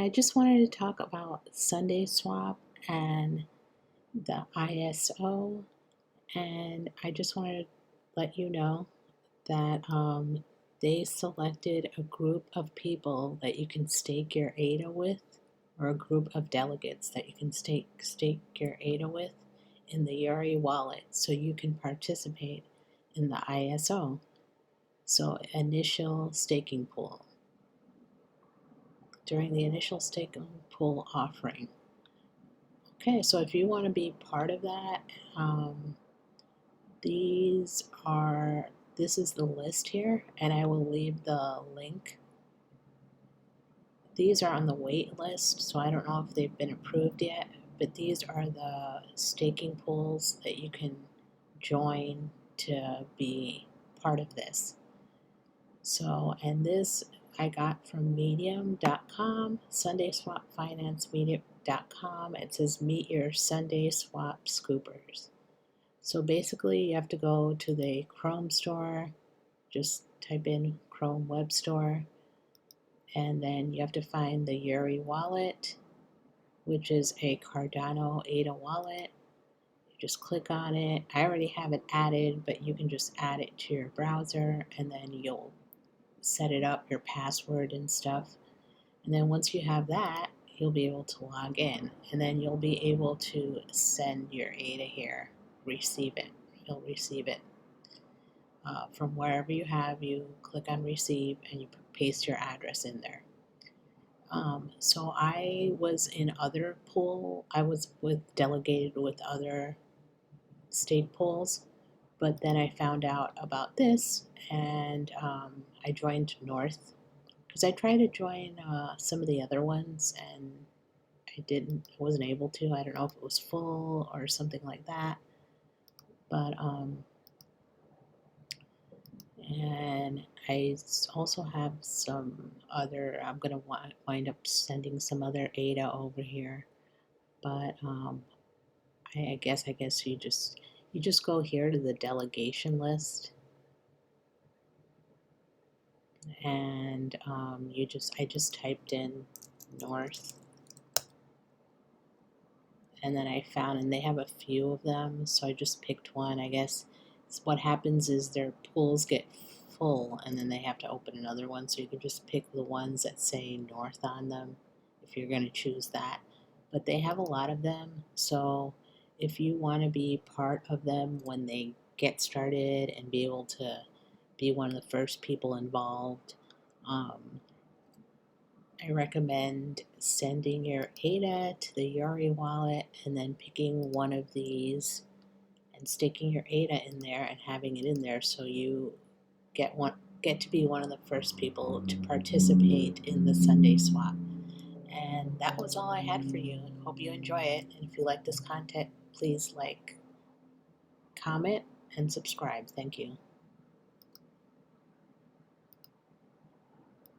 I just wanted to talk about SundaeSwap and the ISO, and I just wanted to let you know that they selected a group of people that you can stake your ADA with, or a group of delegates that you can stake your ADA with in the Yuri wallet, so you can participate in the ISO, so initial staking pool. During the initial staking pool offering. Okay, so if you want to be part of that, this is the list here, and I will leave the link. These are on the wait list, so I don't know if they've been approved yet, but these are the staking pools that you can join to be part of this. So, and this I got from medium.com, SundaeSwap Finance Medium.com. It says meet your SundaeSwap scoopers. So basically you have to go to the Chrome store, just type in Chrome Web Store, and then you have to find the Yuri wallet, which is a Cardano ADA wallet. You just click on it. I already have it added, but you can just add it to your browser, and then you'll set it up, your password and stuff. And then once you have that, you'll be able to log in, and then you'll be able to send your ADA here, receive it. You'll receive it from wherever you have. You click on receive and you paste your address in there. So I was in other pool, I was delegated with other state pools, but then I found out about this, and I joined North, because I tried to join some of the other ones, and I wasn't able to. I don't know if it was full or something like that, but and I also have some other, I'm going to wind up sending some other ADA over here, but I guess you just go here to the delegation list, and I just typed in North, and then I found, and they have a few of them, so I just picked one. I guess what happens is their pools get full, and then they have to open another one, so you can just pick the ones that say North on them if you're going to choose that. But they have a lot of them, so if you want to be part of them when they get started and be able to be one of the first people involved, I recommend sending your ADA to the Yuri wallet and then picking one of these and sticking your ADA in there and having it in there, so you get to be one of the first people to participate in the SundaeSwap. And that was all I had for you. Hope you enjoy it. And if you like this content, please like, comment, and subscribe. Thank you.